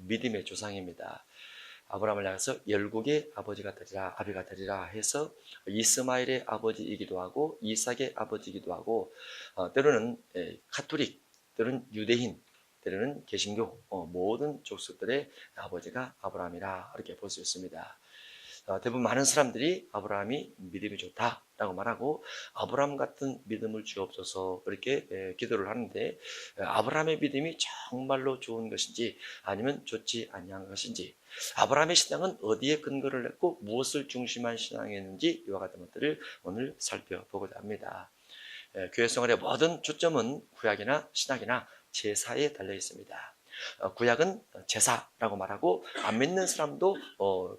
믿음의 조상입니다. 아브라함을 향해서 열국의 아버지가 되리라, 아비가 되리라 해서 이스마엘의 아버지이기도 하고 이삭의 아버지이기도 하고 때로는 카톨릭, 때로는 유대인, 때로는 개신교 모든 족속들의 아버지가 아브라함이라 이렇게 볼 수 있습니다. 대부분 많은 사람들이 아브라함이 믿음이 좋다라고 말하고 아브라함 같은 믿음을 주옵소서 이렇게 기도를 하는데 아브라함의 믿음이 정말로 좋은 것인지 아니면 좋지 아니한 것인지 아브라함의 신앙은 어디에 근거를 했고 무엇을 중심한 신앙이었는지 이와 같은 것들을 오늘 살펴보고자 합니다. 교회 생활의 모든 초점은 구약이나 신약이나 제사에 달려 있습니다. 구약은 제사라고 말하고 안 믿는 사람도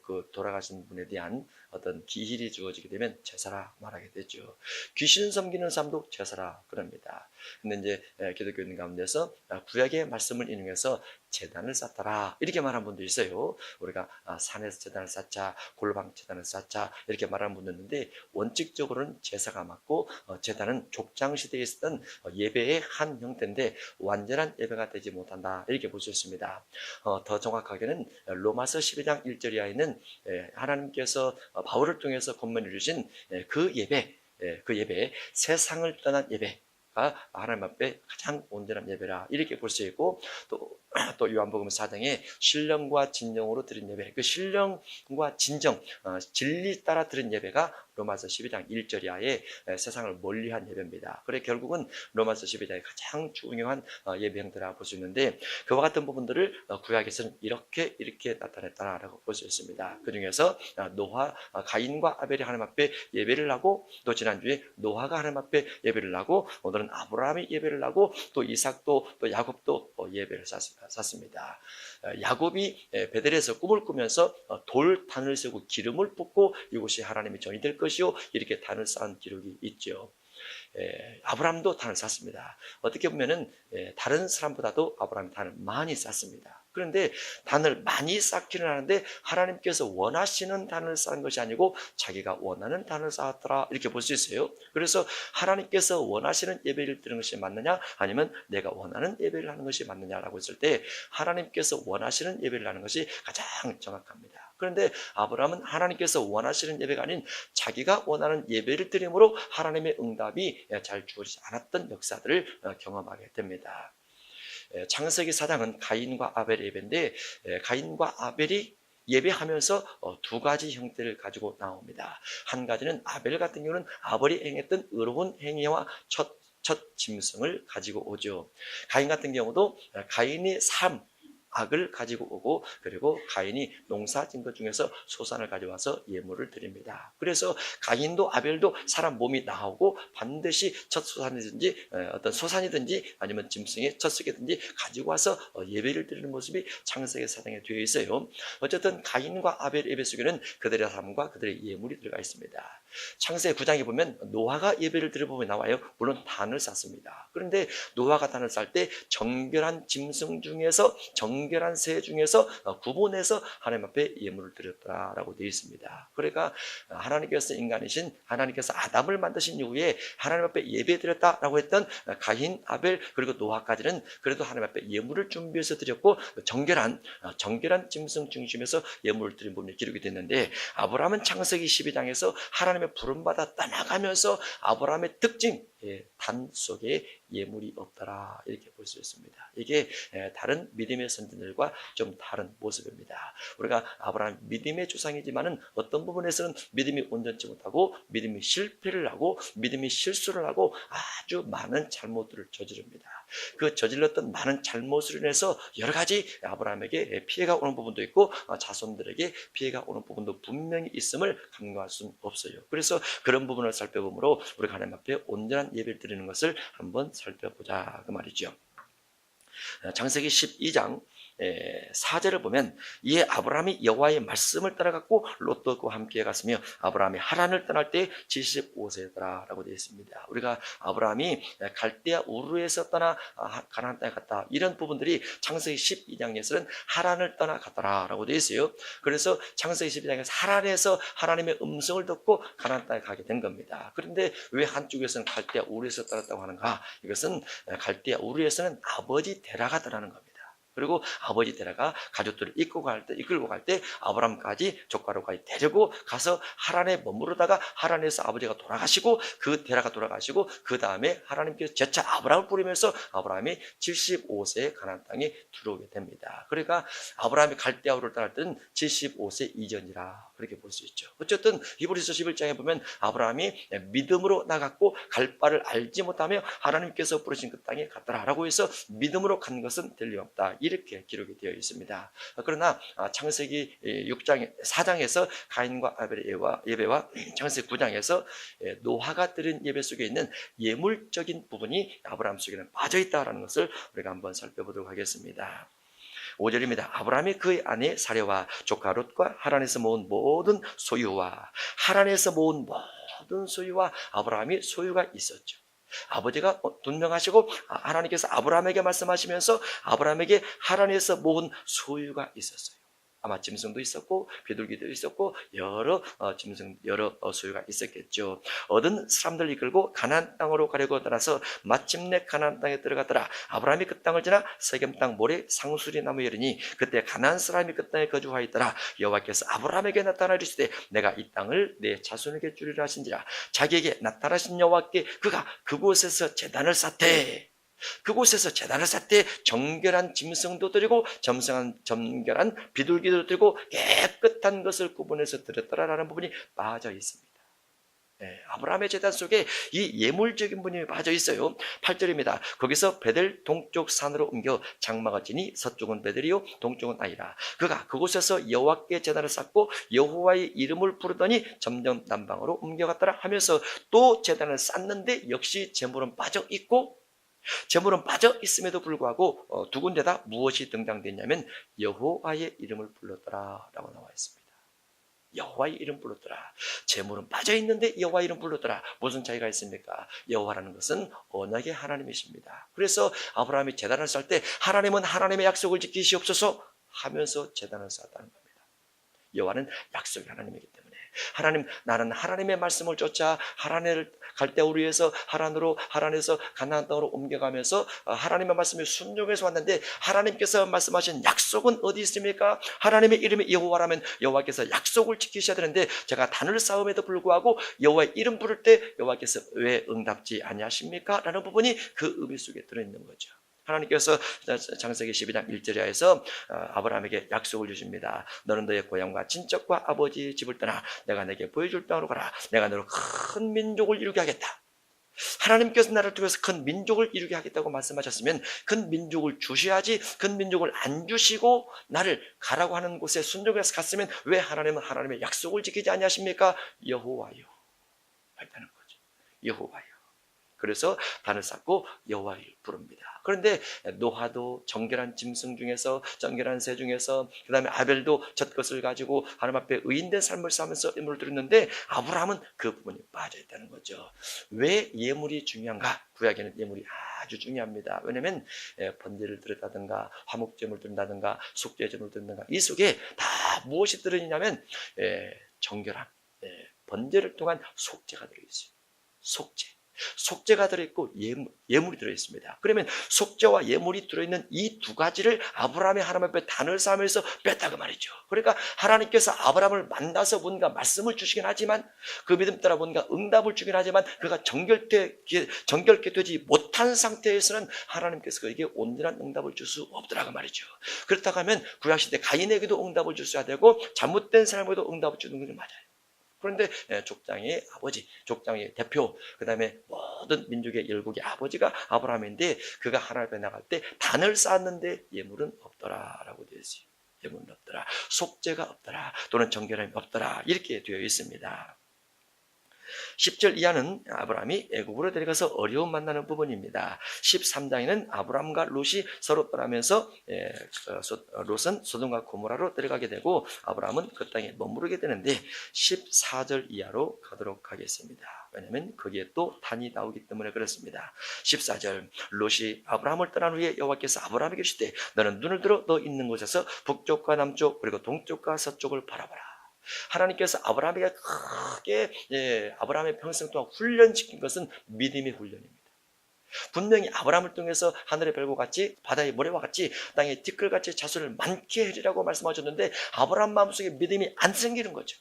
그 돌아가신 분에 대한 어떤 기일이 주어지게 되면 제사라 말하게 되죠. 귀신 섬기는 사람도 제사라 그럽니다. 근데 이제 기독교인 가운데서 구약의 말씀을 인용해서 제단을 쌓더라 이렇게 말한 분도 있어요. 우리가 산에서 제단을 쌓자, 골방 제단을 쌓자 이렇게 말하는 분도 있는데 원칙적으로는 제사가 맞고 제단은 족장 시대에 있었던 예배의 한 형태인데 완전한 예배가 되지 못한다 이렇게 볼 수 있습니다. 더 정확하게는 로마서 12장 1절 이하에는 하나님께서 바울을 통해서 권면해 주신 그 예배, 세상을 떠난 예배가 하나님 앞에 가장 온전한 예배라 이렇게 볼 수 있고 또 요한복음 4장에 신령과 진정으로 드린 예배, 그 신령과 진정, 진리 따라 드린 예배가 로마서 12장 1절 이하에 세상을 멀리한 예배입니다. 그래 결국은 로마서 12장의 가장 중요한 예배 형태라고 볼 수 있는데 그와 같은 부분들을 구약에서는 이렇게 나타냈다라고 볼 수 있습니다. 그 중에서 가인과 아벨이 하나님 앞에 예배를 하고 또 지난주에 노아가 하나님 앞에 예배를 하고 오늘은 아브라함이 예배를 하고 또 이삭도 또 야곱도 예배를 샀습니다. 야곱이 베델에서 꿈을 꾸면서 돌단을 세우고 기름을 붓고 이곳이 하나님의 전이 될 것이요 이렇게 단을 쌓은 기록이 있죠. 아브라함도 단을 쌓습니다. 어떻게 보면은 다른 사람보다도 아브라함이 단을 많이 쌓습니다. 그런데 단을 많이 쌓기는 하는데 하나님께서 원하시는 단을 쌓은 것이 아니고 자기가 원하는 단을 쌓았더라 이렇게 볼 수 있어요. 그래서 하나님께서 원하시는 예배를 드리는 것이 맞느냐 아니면 내가 원하는 예배를 하는 것이 맞느냐라고 했을 때 하나님께서 원하시는 예배를 하는 것이 가장 정확합니다. 그런데 아브라함은 하나님께서 원하시는 예배가 아닌 자기가 원하는 예배를 드림으로 하나님의 응답이 잘 주어지지 않았던 역사들을 경험하게 됩니다. 창세기 4장은 가인과 아벨의 예배인데 가인과 아벨이 예배하면서 두 가지 형태를 가지고 나옵니다. 한 가지는 아벨 같은 경우는 아벨이 행했던 의로운 행위와 첫 짐승을 가지고 오죠. 가인 같은 경우도 가인의 악을 가지고 오고 그리고 가인이 농사 짓는 것 중에서 소산을 가져와서 예물을 드립니다. 그래서 가인도 아벨도 사람 몸이 나오고 반드시 첫 소산이든지 어떤 소산이든지 아니면 짐승의 첫 썩이든지 가지고 와서 예배를 드리는 모습이 창세기 4장에 되어 있어요. 어쨌든 가인과 아벨 예배 속에는 그들의 삶과 그들의 예물이 들어가 있습니다. 창세기 9장에 보면 노아가 예배를 드리는 부분이 나와요. 물론 단을 쌓습니다. 그런데 노아가 단을 쌓을 때 정결한 짐승 중에서 정결한 새 중에서 구분해서 하나님 앞에 예물을 드렸다라고 되어 있습니다. 그러니까 하나님께서 인간이신 하나님께서 아담을 만드신 이후에 하나님 앞에 예배 드렸다라고 했던 가인, 아벨 그리고 노아까지는 그래도 하나님 앞에 예물을 준비해서 드렸고 정결한 짐승 중심에서 예물을 드린 부분이 기록이 됐는데 아브라함은 창세기 12장에서 하나님의 부름받아 떠나가면서 아브라함의 특징 단 속에 예물이 없더라 이렇게 볼 수 있습니다. 이게 다른 믿음의 선진들과 좀 다른 모습입니다. 우리가 아브라함 믿음의 조상이지만은 어떤 부분에서는 믿음이 온전치 못하고 믿음이 실패를 하고 믿음이 실수를 하고 아주 많은 잘못들을 저지릅니다. 그 저질렀던 많은 잘못으로 인해서 여러 가지 아브라함에게 피해가 오는 부분도 있고 자손들에게 피해가 오는 부분도 분명히 있음을 간과할 수는 없어요. 그래서 그런 부분을 살펴보므로 우리가 하나님 앞에 온전한 예배를 드리는 것을 한번 살펴보자 그 말이죠. 창세기 12장 4절을 보면 이에 아브라함이 여호와의 말씀을 따라갔고 롯도 함께 갔으며 아브라함이 하란을 떠날 때 75세더라 라고 되어 있습니다. 우리가 아브라함이 갈대아 우르에서 떠나 가나안 땅에 갔다 이런 부분들이 창세기 12장에서는 하란을 떠나 갔더라 라고 되어 있어요. 그래서 창세기 12장에서 하란에서 하나님의 음성을 듣고 가나안 땅에 가게 된 겁니다. 그런데 왜 한쪽에서는 갈대아 우르에서 떠났다고 하는가? 이것은 갈대아 우르에서는 아버지 데라가 떠나는 겁니다. 그리고 아버지 데려가 가족들을 이끌고 갈 때 아브라함까지 조카로까지 데리고 가서 하란에 머무르다가 하란에서 아버지가 돌아가시고 그 데라가 돌아가시고 그 다음에 하나님께서 재차 아브라함을 부르면서 아브라함이 75세에 가나안 땅에 들어오게 됩니다. 그러니까 아브라함이 갈대아우를 떠날 때는 75세 이전이라 그렇게 볼 수 있죠. 어쨌든 히브리서 11장에 보면 아브라함이 믿음으로 나갔고 갈 바를 알지 못하며 하나님께서 부르신 그 땅에 갔더라라고 해서 믿음으로 간 것은 틀림없다, 이렇게 기록이 되어 있습니다. 그러나 창세기 4장에서 가인과 아벨의 예배와 창세기 9장에서 노아가 드린 예배 속에 있는 예물적인 부분이 아브라함 속에는 빠져있다는 것을 우리가 한번 살펴보도록 하겠습니다. 5절입니다. 아브라함이 그의 아내 사레와 조카 롯과 하란에서 모은 모든 소유와 아브라함이 소유가 있었죠. 아버지가 분명하시고 하나님께서 아브라함에게 말씀하시면서 아브라함에게 하란에서 모은 소유가 있었어요. 아마 짐승도 있었고 비둘기도 있었고 여러 소유가 있었겠죠. 얻은 사람들 이끌고 가나안 땅으로 가려고 떠나서 마침내 가나안 땅에 들어갔더라. 아브라함이 그 땅을 지나 세겜 땅 모래 상수리 나무에 이르니 그때 가나안 사람이 그 땅에 거주하였더라. 여호와께서 아브라함에게 나타나 이르시되 내가 이 땅을 내 자손에게 주리라 하신지라. 자기에게 나타나신 여호와께 그가 그곳에서 제단을 쌓되 정결한 짐승도 드리고 정결한 비둘기도 드리고 깨끗한 것을 구분해서 드렸더라라는 부분이 빠져 있습니다. 아브라함의 제단 속에 이 예물적인 부분이 빠져 있어요. 8절입니다. 거기서 베델 동쪽 산으로 옮겨 장막을 지니 서쪽은 베델이요 동쪽은 아이라. 그가 그곳에서 여호와께 제단을 쌓고 여호와의 이름을 부르더니 점점 남방으로 옮겨갔더라 하면서 또 제단을 쌓는데 역시 제물은 빠져 있음에도 불구하고 두 군데다 무엇이 등장됐냐면 여호와의 이름을 불렀더라라고 나와 있습니다. 여호와의 이름 불렀더라. 제물은 빠져 있는데 여호와의 이름 불렀더라. 무슨 차이가 있습니까? 여호와라는 것은 언약의 하나님이십니다. 그래서 아브라함이 제단을 쌓을 때 하나님은 하나님의 약속을 지키시옵소서 하면서 제단을 쌓았다는 겁니다. 여호와는 약속의 하나님이기 때문에 나는 하나님의 말씀을 쫓아 하란을 갈대아우를 위해서 하란에서 가나안 땅으로 옮겨가면서 하나님의 말씀에 순종해서 왔는데 하나님께서 말씀하신 약속은 어디 있습니까? 하나님의 이름이 여호와라면 여호와께서 약속을 지키셔야 되는데 제가 단을 쌓음에도 불구하고 여호와의 이름 부를 때 여호와께서 왜 응답지 아니하십니까? 라는 부분이 그 의미 속에 들어있는 거죠. 하나님께서 창세기 12장 1절에서 아브라함에게 약속을 주십니다. 너는 너의 고향과 친척과 아버지의 집을 떠나 내가 내게 보여줄 땅으로 가라. 내가 너로 큰 민족을 이루게 하겠다. 하나님께서 나를 통해서 큰 민족을 이루게 하겠다고 말씀하셨으면 큰 민족을 주셔야지, 큰 민족을 안 주시고 나를 가라고 하는 곳에 순종해서 갔으면 왜 하나님은 하나님의 약속을 지키지 아니하십니까? 여호와요 했다는 거죠. 여호와요. 그래서 단을 쌓고 여호와를 부릅니다. 그런데 노아도 정결한 짐승 중에서, 정결한 새 중에서, 그 다음에 아벨도 젖것을 가지고 하나님 앞에 의인된 삶을 살면서 예물을 드렸는데 아브라함은 그 부분이 빠져 있다는 거죠. 왜 예물이 중요한가? 구약에는 예물이 아주 중요합니다. 왜냐하면 번제를 드렸다든가 화목제물을 드린다든가 속죄제물을 드린다든가 이 속에 다 무엇이 들어있냐면 정결함, 번제를 통한 속죄가 들어있어요. 속죄가 들어있고 예물이 들어있습니다. 그러면 속죄와 예물이 들어있는 이 두 가지를 아브라함이 하나님 앞에 단을 쌓으면서 뺐다고 말이죠. 그러니까 하나님께서 아브라함을 만나서 뭔가 말씀을 주시긴 하지만 그 믿음 따라 뭔가 응답을 주긴 하지만 그가 정결케 되지 못한 상태에서는 하나님께서 그에게 온전한 응답을 줄 수 없더라고 말이죠. 그렇다고 하면 구약시대 가인에게도 응답을 주셔야 되고 잘못된 사람에게도 응답을 주는 것이 맞아요. 그런데 족장의 아버지, 족장의 대표, 그 다음에 모든 민족의 열국의 아버지가 아브라함인데 그가 하나님 앞에 나갈 때 단을 쌓았는데 예물은 없더라라고 되어 있어요. 예물은 없더라. 속죄가 없더라. 또는 정결함이 없더라. 이렇게 되어 있습니다. 10절 이하는 아브라함이 애국으로 데려가서 어려움 만나는 부분입니다. 13장에는 아브라함과 롯이 서로 떠나면서 롯은 소돔과 고모라로 데려가게 되고 아브라함은 그 땅에 머무르게 되는데 14절 이하로 가도록 하겠습니다. 왜냐하면 거기에 또 단이 나오기 때문에 그렇습니다. 14절 롯이 아브라함을 떠난 후에 여호와께서 아브라함에게 이르시되 너는 눈을 들어 너 있는 곳에서 북쪽과 남쪽 그리고 동쪽과 서쪽을 바라보라. 하나님께서 아브라함에게 크게 아브라함의 평생 동안 훈련시킨 것은 믿음의 훈련입니다. 분명히 아브라함을 통해서 하늘의 별과 같이 바다의 모래와 같이 땅의 티끌같이 자손을 많게 해리라고 말씀하셨는데 아브라함 마음속에 믿음이 안 생기는 거죠.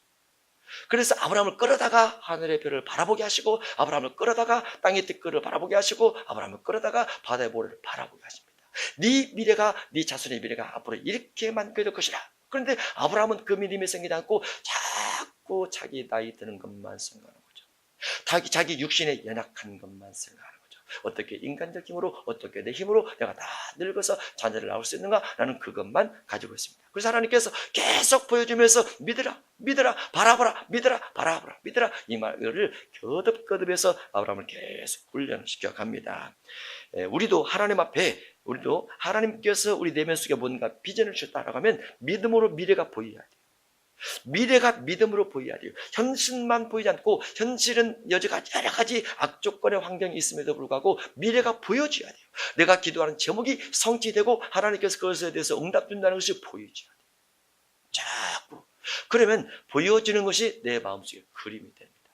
그래서 아브라함을 끌어다가 하늘의 별을 바라보게 하시고 아브라함을 끌어다가 땅의 티끌을 바라보게 하시고 아브라함을 끌어다가 바다의 모래를 바라보게 하십니다. 네 미래가, 네 자손의 미래가 앞으로 이렇게 많게 될 것이라. 그런데 아브라함은 그 믿음이 생기지 않고 자꾸 자기 나이 드는 것만 생각하는 거죠. 자기 육신에 연약한 것만 생각하는 거죠. 어떻게 인간적 힘으로, 어떻게 내 힘으로 내가 다 늙어서 자녀를 낳을 수 있는가? 라는 그것만 가지고 있습니다. 그래서 하나님께서 계속 보여주면서 믿으라, 믿으라, 바라보라, 믿으라, 바라보라, 믿으라. 이 말을 거듭거듭해서 아브라함을 계속 훈련시켜 갑니다. 우리도 하나님 앞에 우리도 하나님께서 우리 내면 속에 뭔가 비전을 주셨다라고 하면 믿음으로 미래가 보여야 돼요. 미래가 믿음으로 보여야 돼요. 현실만 보이지 않고 현실은 여러 가지 악조건의 환경이 있음에도 불구하고 미래가 보여져야 돼요. 내가 기도하는 제목이 성취되고 하나님께서 그것에 대해서 응답 준다는 것이 보여져야 돼요. 자꾸. 그러면 보여지는 것이 내 마음속에 그림이 됩니다.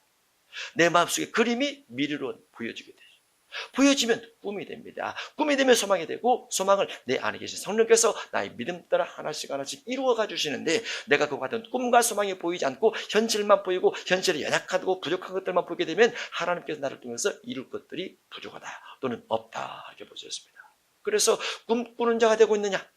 내 마음속에 그림이 미래로 보여지게 돼요. 보여지면 꿈이 됩니다. 꿈이 되면 소망이 되고 소망을 내 안에 계신 성령께서 나의 믿음 따라 하나씩 하나씩 이루어가 주시는데 내가 그와 같은 꿈과 소망이 보이지 않고 현실만 보이고 현실에 연약하고 부족한 것들만 보게 되면 하나님께서 나를 통해서 이룰 것들이 부족하다 또는 없다 이렇게 보셨습니다. 그래서 꿈꾸는 자가 되고 있느냐,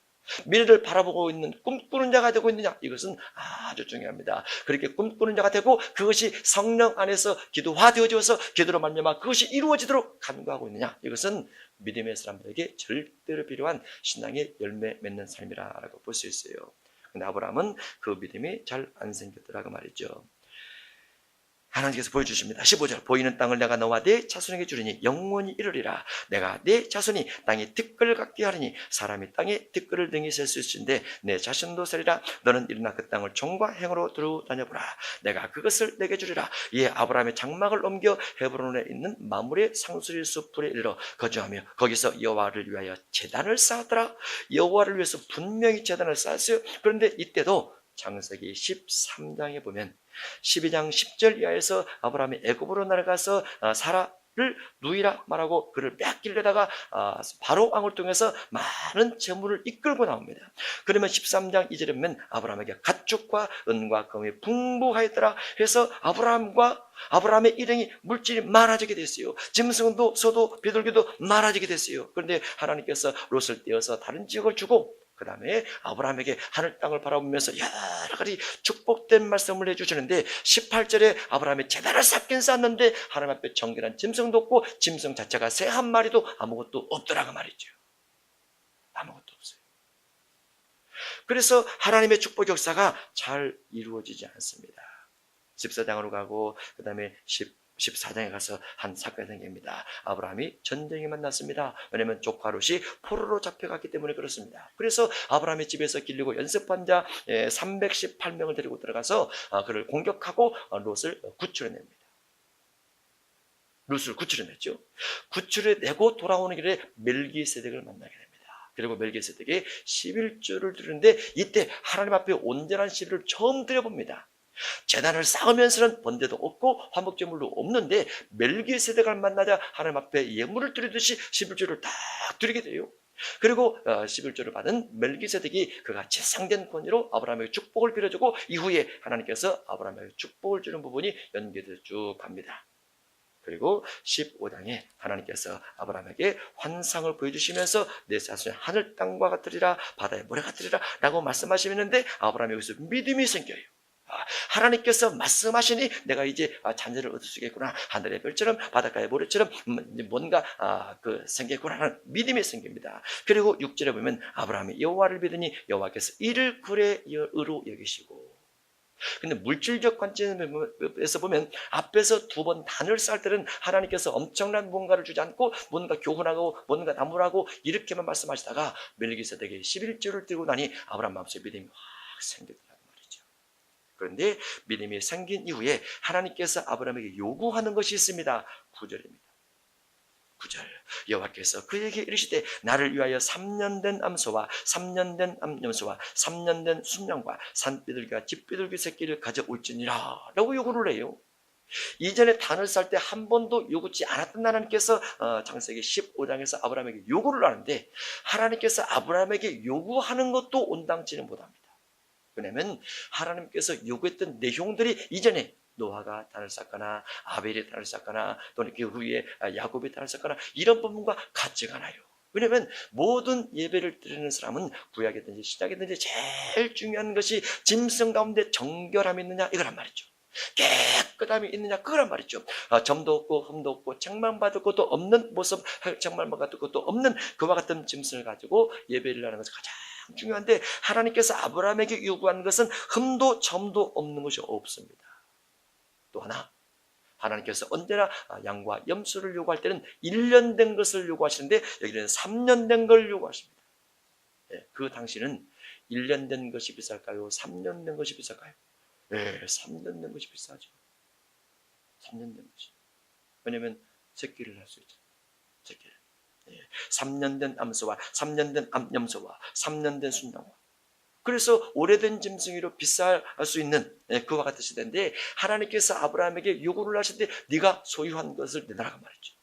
미래를 바라보고 있는 꿈꾸는 자가 되고 있느냐, 이것은 아주 중요합니다. 그렇게 꿈꾸는 자가 되고 그것이 성령 안에서 기도화되어져서 기도로 말미암아 그것이 이루어지도록 간구하고 있느냐, 이것은 믿음의 사람들에게 절대로 필요한 신앙의 열매 맺는 삶이라고 볼 수 있어요. 근데 아브라함은 그 믿음이 잘 안 생겼더라고 말이죠. 하나님께서 보여주십니다. 15절 보이는 땅을 내가 너와 네 자손에게 주리니 영원히 이르리라. 내가 네 자손이 땅에 티끌을 갖게 하리니 사람이 땅에 티끌을 등에 셀 수 있으신데 내 자손도 세리라. 너는 일어나 그 땅을 종과 행으로 두루 다녀보라. 내가 그것을 내게 주리라. 이에 아브라함의 장막을 옮겨 헤브론에 있는 마므레 상수리 숲풀에 이르러 거주하며 거기서 여호와를 위하여 제단을 쌓았더라. 여호와를 위해서 분명히 제단을 쌓았어요. 그런데 이때도 창세기 13장에 보면 12장 10절 이하에서 아브라함이 애굽으로 날아가서 사라를 누이라 말하고 그를 뺏기려다가 바로 왕을 통해서 많은 재물을 이끌고 나옵니다. 그러면 13장 2절에 보면 아브라함에게 가축과 은과 금이 풍부하였더라 해서 아브라함의 일행이 물질이 많아지게 됐어요. 짐승도 소도 비둘기도 많아지게 됐어요. 그런데 하나님께서 롯을 떼어서 다른 지역을 주고 그 다음에 아브라함에게 하늘 땅을 바라보면서 여러 가지 축복된 말씀을 해주시는데 18절에 아브라함이 제단을 쌓긴 쌓았는데 하나님 앞에 정결한 짐승도 없고 짐승 자체가 새 한 마리도 아무것도 없더라고 말이죠. 아무것도 없어요. 그래서 하나님의 축복 역사가 잘 이루어지지 않습니다. 14장으로 가고 그 다음에 14장에 가서 한 사건이 생깁니다. 아브라함이 전쟁에 만났습니다. 왜냐하면 조카 롯이 포로로 잡혀갔기 때문에 그렇습니다. 그래서 아브라함의 집에서 길르고 연습한 자 318명을 데리고 들어가서 그를 공격하고 롯을 구출해냅니다. 롯을 구출해냈죠. 구출해내고 돌아오는 길에 멜기세덱을 만나게 됩니다. 그리고 멜기세덱이 11조를 드리는데 이때 하나님 앞에 온전한 11을 처음 드려봅니다. 제단을 쌓으면서는 번제도 없고 화목제물도 없는데 멜기세덱을 만나자 하나님 앞에 예물을 드리듯이 11조를 딱 드리게 돼요. 그리고 11조를 받은 멜기세덱이 그가 재상된 권위로 아브라함에게 축복을 빌어주고 이후에 하나님께서 아브라함에게 축복을 주는 부분이 연계되어 쭉 갑니다. 그리고 15장에 하나님께서 아브라함에게 환상을 보여주시면서 내 자손이 하늘 땅과 같으리라 바다의 모래 같으리라 라고 말씀하시는데 아브라함이 여기서 믿음이 생겨요. 하나님께서 말씀하시니 내가 이제 자녀를 얻을 수 있겠구나. 하늘의 별처럼 바닷가의 모래처럼 뭔가 생겼구나 하는 믿음이 생깁니다. 그리고 6절에 보면 아브라함이 여호와를 믿으니 여호와께서 이를 그의 의로 여기시고. 근데 물질적 관점에서 보면 앞에서 두 번 단을 쌓을 때는 하나님께서 엄청난 뭔가를 주지 않고 뭔가 교훈하고 뭔가 나무라고 이렇게만 말씀하시다가 멜기세덱이 11조를 들고 나니 아브라함 마음속에 믿음이 확 생기더라. 그런데 믿음이 생긴 이후에 하나님께서 아브라함에게 요구하는 것이 있습니다. 9절입니다. 9절 여호와께서 그에게 이르시되 나를 위하여 3년 된 암소와 3년 된 암염소와 3년 된 순양과 산비둘기와 집비둘기 새끼를 가져올지니라 라고 요구를 해요. 이전에 단을 쌓을 때 한 번도 요구치 않았던 하나님께서 창세기 15장에서 아브라함에게 요구를 하는데, 하나님께서 아브라함에게 요구하는 것도 온당치는 못합니다. 왜냐하면 하나님께서 요구했던 내용들이 이전에 노아가 단을 쌓거나 아벨이 단을 쌓거나 또는 그 후에 야곱이 단을 쌓거나 이런 부분과 같지가 않아요. 왜냐하면 모든 예배를 드리는 사람은 구약이든지 신약이든지 제일 중요한 것이 짐승 가운데 정결함이 있느냐 이거란 말이죠. 깨끗함이 있느냐 그거란 말이죠. 점도 없고 흠도 없고 책망받을 것도 없는 모습, 책망받을 것도 없는 그와 같은 짐승을 가지고 예배를 하는 것이 가장 중요한데, 하나님께서 아브라함에게 요구한 것은 흠도 점도 없는 것이 없습니다. 또 하나, 하나님께서 언제나 양과 염소를 요구할 때는 1년 된 것을 요구하시는데 여기는 3년 된 걸 요구하십니다. 그 당시는 1년 된 것이 비쌀까요? 3년 된 것이 비쌀까요? 3년 된 것이 비싸죠. 3년 된 것이. 왜냐하면 새끼를 할 수 있죠. 새끼를. 3년 된 암소와 3년 된 암염소와 3년 된 순양과. 그래서 오래된 짐승이로 비쌀 수 있는 그와 같은 시대인데, 하나님께서 아브라함에게 요구를 하실 때 네가 소유한 것을 내놔라 말이죠.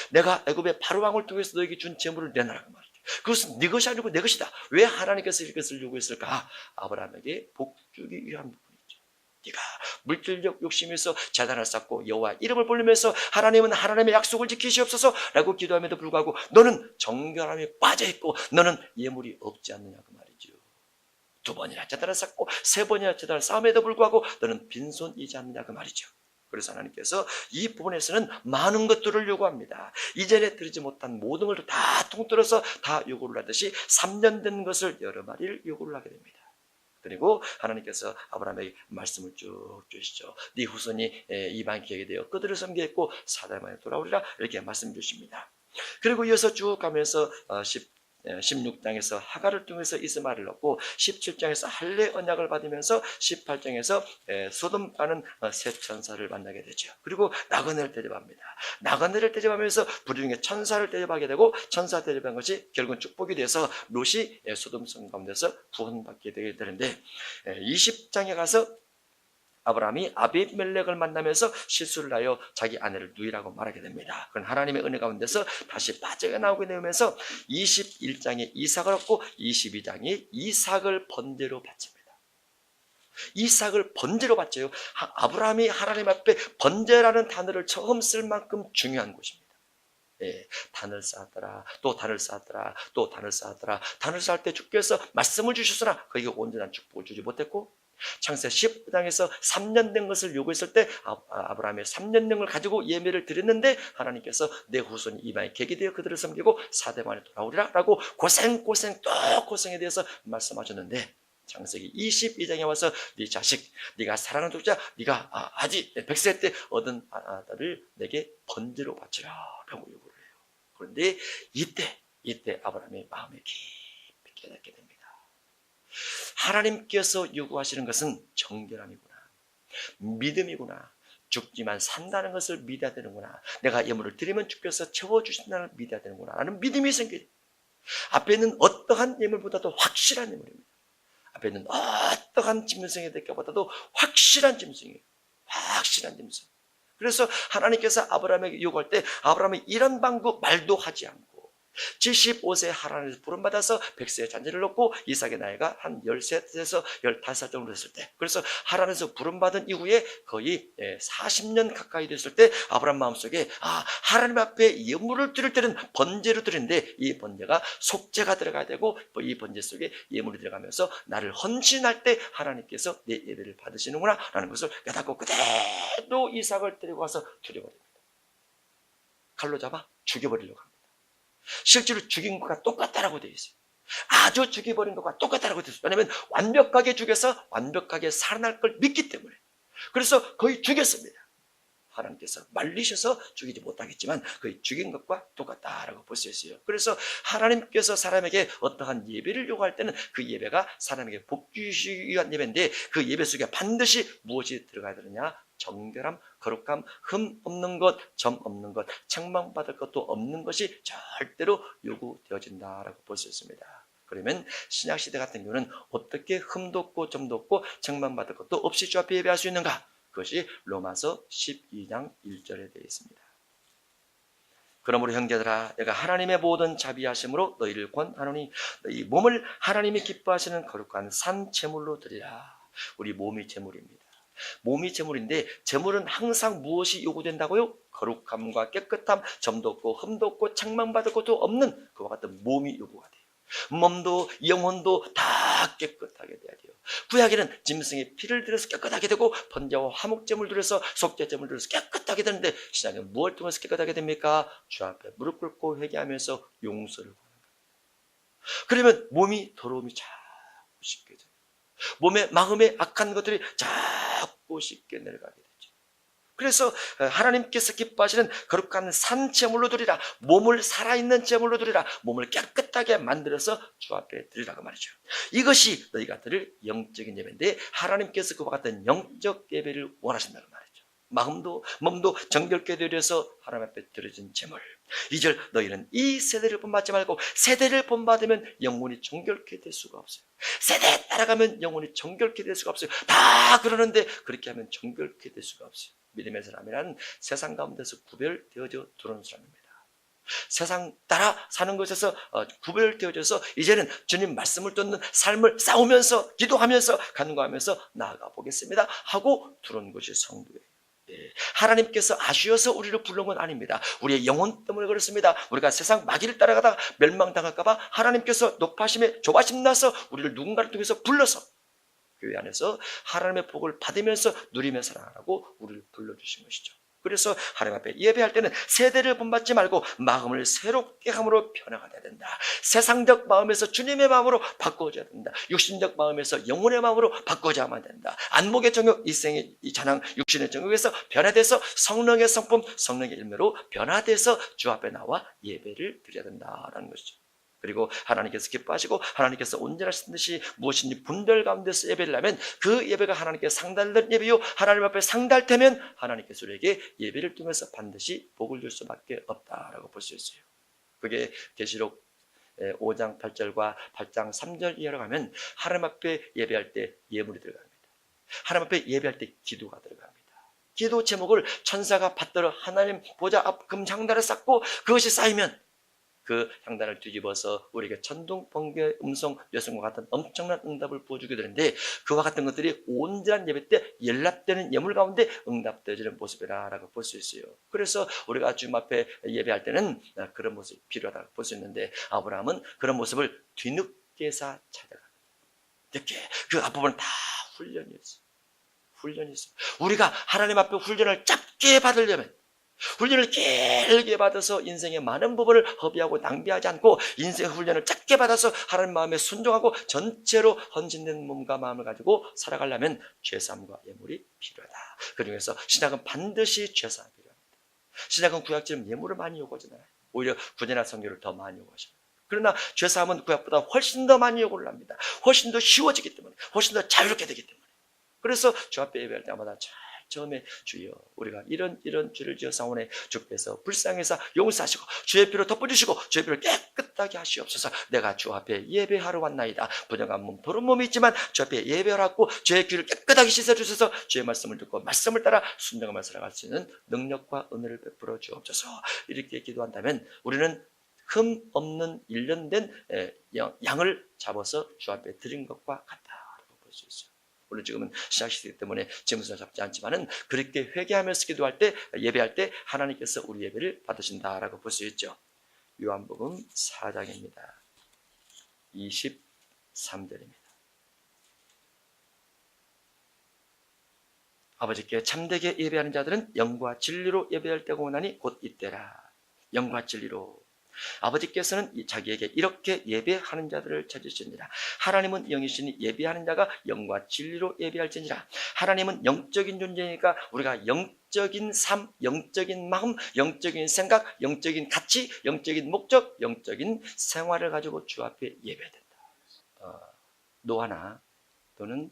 내가 애굽의 바로왕을 통해서 너에게 준 재물을 내놔라 말이죠. 그것은 네 것이 아니고 내 것이다. 왜 하나님께서 이것을 요구했을까? 아브라함에게 복주기 위한 부분이죠. 네가 물질적 욕심이 있어 제단을 쌓고 여호와 이름을 부르면서 하나님은 하나님의 약속을 지키시옵소서 라고 기도함에도 불구하고 너는 정결함에 빠져있고 너는 예물이 없지 않느냐 그 말이죠. 2번이나 제단을 쌓고 3번이나 제단을 쌓음에도 불구하고 너는 빈손이지 않느냐 그 말이죠. 그래서 하나님께서 이 부분에서는 많은 것들을 요구합니다. 이전에 드리지 못한 모든 것을 다 통틀어서 다 요구를 하듯이 3년 된 것을 여러 마리를 요구를 하게 됩니다. 그리고 하나님께서 아브라함에게 말씀을 쭉 주시죠. 네 후손이 이방 기억에 대하여 그들을 섬기겠고 사대만에 돌아오리라 이렇게 말씀 주십니다. 그리고 이어서 쭉 가면서 16장에서 하갈을 통해서 이스마엘을 얻고 17장에서 할례 언약을 받으면서 18장에서 소돔가는 새 천사를 만나게 되죠. 그리고 나그네를 대접합니다. 나그네를 대접하면서 불의 중에 천사를 대접하게 되고, 천사 대접한 것이 결국은 축복이 돼서 롯이 소돔성 가운데서 구원받게 되게 되는데, 20장에 가서 아브라함이 아비멜렉을 만나면서 실수를 하여 자기 아내를 누이라고 말하게 됩니다. 그건 하나님의 은혜 가운데서 다시 빠져나오게 되면서 21장에 이삭을 얻고 22장에 이삭을 번제로 바칩니다. 이삭을 번제로 바쳐요. 아브라함이 하나님 앞에 번제라는 단어를 처음 쓸 만큼 중요한 곳입니다. 단을 쌓았더라, 또 단을 쌓았더라, 또 단을 쌓았더라. 단을 쌓을 때 주께서 말씀을 주셨으나 그에게 온전한 축복을 주지 못했고, 창세기 15장에서 3년 된 것을 요구했을 때 아브라함의 3년 된 걸 가지고 예배를 드렸는데 하나님께서 내 후손이 이방에 객이 되어 그들을 섬기고 사대만에 돌아오리라 라고 고생 또 고생에 대해서 말씀하셨는데, 창세기 22장에 와서 네 자식, 네가 사랑하는 독자, 네가 아직 100세 때 얻은 아들을 내게 번제로 바치라 라고 요구를 해요. 그런데 이때 아브라함의 마음에 깊이 깨닫게 됩니다. 하나님께서 요구하시는 것은 정결함이구나, 믿음이구나, 죽지만 산다는 것을 믿어야 되는구나, 내가 예물을 드리면 주께서 채워주신다는 걸 믿어야 되는구나 라는 믿음이 생겨요. 앞에 있는 어떠한 예물보다도 확실한 예물입니다. 앞에 있는 어떠한 짐승에 대가보다도 확실한 짐승이에요. 확실한 짐승. 그래서 하나님께서 아브라함에게 요구할 때 아브라함이 이런 방법 말도 하지 않고 75세 하나님께서 부름받아서 100세의 잔치를 얻고 이삭의 나이가 한 13에서 15살 정도 됐을 때, 그래서 하나님께서 부름받은 이후에 거의 40년 가까이 됐을 때 아브라함 마음속에 하나님 앞에 예물을 드릴 때는 번제로 드리는데 이 번제가 속죄가 들어가야 되고 이 번제 속에 예물이 들어가면서 나를 헌신할 때 하나님께서 내 예배를 받으시는구나 라는 것을 깨닫고 그대로 이삭을 데리고 와서 죽여버립니다. 칼로 잡아 죽여버리려고 합니다. 실제로 죽인 것과 똑같다라고 되어 있어요. 아주 죽여버린 것과 똑같다라고 되어 있어요. 왜냐하면 완벽하게 죽여서 완벽하게 살아날 걸 믿기 때문에. 그래서 거의 죽였습니다. 하나님께서 말리셔서 죽이지 못하겠지만 거의 죽인 것과 똑같다라고 볼 수 있어요. 그래서 하나님께서 사람에게 어떠한 예배를 요구할 때는 그 예배가 사람에게 복 주시기 위한 예배인데, 그 예배 속에 반드시 무엇이 들어가야 되느냐? 정결함, 거룩함, 흠 없는 것, 점 없는 것, 책망받을 것도 없는 것이 절대로 요구되어진다라고 볼 수 있습니다. 그러면 신약시대 같은 경우는 어떻게 흠도 없고 점도 없고 책망받을 것도 없이 주 앞에 예배할 수 있는가? 그것이 로마서 12장 1절에 되어 있습니다. 그러므로 형제들아, 내가 하나님의 모든 자비하심으로 너희를 권하노니 너희 몸을 하나님이 기뻐하시는 거룩한 산 제물로 드리라. 우리 몸이 제물입니다. 몸이 제물인데 제물은 항상 무엇이 요구된다고요? 거룩함과 깨끗함, 점도 없고 흠도 없고 책망받을 것도 없는 그와 같은 몸이 요구가 돼요. 몸도 영혼도 다 깨끗하게 돼야 돼요. 구약에는 짐승의 피를 들여서 깨끗하게 되고 번제와 화목제물 들여서 속죄제물 들여서 깨끗하게 되는데 신약은 무엇을 통해서 깨끗하게 됩니까? 주 앞에 무릎 꿇고 회개하면서 용서를 구하는 거예요. 그러면 몸이 더러움이 자꾸 씻게 돼요. 몸의 마음에 악한 것들이 자꾸 씻게 내려가게 되죠. 그래서 하나님께서 기뻐하시는 거룩한 산 제물로 드리라. 몸을 살아있는 제물로 드리라. 몸을 깨끗하게 만들어서 주 앞에 드리라고 말이죠. 이것이 너희가 드릴 영적인 예배인데 하나님께서 그와 같은 영적 예배를 원하신다고 말이죠. 마음도 몸도 정결케 드려서 하나님 앞에 드려진 제물. 2절 너희는 이 세대를 본받지 말고 세대를 본받으면 영혼이 정결케 될 수가 없어요. 세대에 따라가면 영혼이 정결케 될 수가 없어요. 다 그러는데 그렇게 하면 정결케 될 수가 없어요. 믿음의 사람이란 세상 가운데서 구별되어져 들어오는 사람입니다. 세상 따라 사는 것에서 구별되어져서 이제는 주님 말씀을 듣는 삶을 싸우면서 기도하면서 간구하면서 나아가 보겠습니다 하고 들어온 것이 성도예요. 하나님께서 아쉬워서 우리를 부른 건 아닙니다. 우리의 영혼 때문에 그렇습니다. 우리가 세상 마귀를 따라가다가 멸망당할까 봐 하나님께서 높아심에 조바심 나서 우리를 누군가를 통해서 불러서 교회 안에서 하나님의 복을 받으면서 누리며 살아가라고 우리를 불러주신 것이죠. 그래서 하나님 앞에 예배할 때는 세대를 본받지 말고 마음을 새롭게 함으로 변화가 돼야 된다. 세상적 마음에서 주님의 마음으로 바꿔줘야 된다. 육신적 마음에서 영혼의 마음으로 바꿔줘야만 된다. 안목의 정욕, 이생의 잔항, 육신의 정욕에서 변화돼서 성령의 성품, 성령의 일매로 변화돼서 주 앞에 나와 예배를 드려야 된다라는 것이죠. 그리고 하나님께서 기뻐하시고 하나님께서 온전하신 듯이 무엇인지 분별 가운데서 예배를 하면 그 예배가 하나님께 상달된 예배요 하나님 앞에 상달되면 하나님께서 우리에게 예배를 통해서 반드시 복을 줄 수밖에 없다라고 볼 수 있어요. 그게 계시록 5장 8절과 8장 3절 이하로 가면 하나님 앞에 예배할 때 예물이 들어갑니다. 하나님 앞에 예배할 때 기도가 들어갑니다. 기도 제목을 천사가 받들어 하나님 보좌 앞 금향단을 쌓고 그것이 쌓이면 그 향단을 뒤집어서 우리에게 천둥, 번개, 음성, 여성과 같은 엄청난 응답을 보여주게 되는데 그와 같은 것들이 온전한 예배 때 연락되는 예물 가운데 응답되어지는 모습이라고 볼 수 있어요. 그래서 우리가 주님 앞에 예배할 때는 그런 모습이 필요하다고 볼 수 있는데 아브라함은 그런 모습을 뒤늦게서 찾아갑니다. 이렇게 그 앞부분은 다 훈련이었어요. 훈련이었어요. 우리가 하나님 앞에 훈련을 짧게 받으려면 훈련을 길게 받아서 인생의 많은 부분을 허비하고 낭비하지 않고 인생의 훈련을 짧게 받아서 하나님 마음에 순종하고 전체로 헌신된 몸과 마음을 가지고 살아가려면 죄사함과 예물이 필요하다. 그 중에서 신약은 반드시 죄사함이 필요합니다. 신약은 구약처럼 예물을 많이 요구하지 않아요. 오히려 구제나 성교를 더 많이 요구하십니다. 그러나 죄사함은 구약보다 훨씬 더 많이 요구를 합니다. 훨씬 더 쉬워지기 때문에, 훨씬 더 자유롭게 되기 때문에. 그래서 주 앞에 예배할 때마다 처음에 주여 우리가 이런 죄를 지어 사오네 주께서 불쌍해서 용서하시고 주의 피로 덮어주시고 주의 피로 깨끗하게 하시옵소서. 내가 주 앞에 예배하러 왔나이다. 부정한 몸 더러운 몸이 있지만 주 앞에 예배하라고 주의 귀를 깨끗하게 씻어주셔서 주의 말씀을 듣고 말씀을 따라 순종하며 살아갈 수 있는 능력과 은혜를 베풀어 주옵소서. 이렇게 기도한다면 우리는 흠 없는 일련된 양을 잡아서 주 앞에 드린 것과 같다라고 볼 수 있어요. 물론 지금은 신약 시대 때문에 지문서 잡지 않지만은 그렇게 회개하면서 기도할 때 예배할 때 하나님께서 우리 예배를 받으신다라고 볼 수 있죠. 요한복음 4장입니다. 23절입니다. 아버지께 참되게 예배하는 자들은 영과 진리로 예배할 때가 오나니 곧 이때라. 영과 진리로. 아버지께서는 자기에게 이렇게 예배하는 자들을 찾으시니라. 하나님은 영이시니 예배하는 자가 영과 진리로 예배할지니라. 하나님은 영적인 존재니까 우리가 영적인 삶, 영적인 마음, 영적인 생각, 영적인 가치, 영적인 목적, 영적인 생활을 가지고 주 앞에 예배해야 된다. 노아나 또는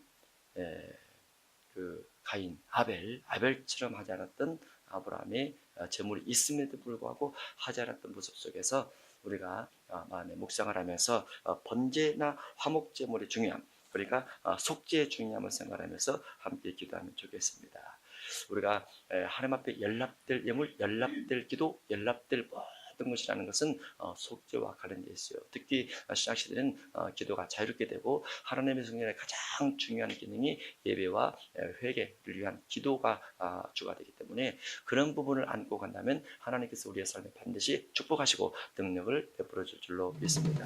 그 가인, 아벨처럼 하지 않았던 아브라함의 재물이 있음에도 불구하고 하지 않았던 모습 속에서 우리가 마음에 묵상을 하면서 번제나 화목제물의 중요함, 그러니까 속죄의 중요함을 생각하면서 함께 기도하면 좋겠습니다. 우리가 하나님 앞에 연락될 예물, 연락될 기도, 연락될 모든 것이라는 것은 속죄와 관련되어 있어요. 특히 신학시대는 기도가 자유롭게 되고 하나님의 성전의 가장 중요한 기능이 예배와 회개를 위한 기도가 주가 되기 때문에 그런 부분을 안고 간다면 하나님께서 우리의 삶에 반드시 축복하시고 능력을 베풀어 줄 줄로 믿습니다.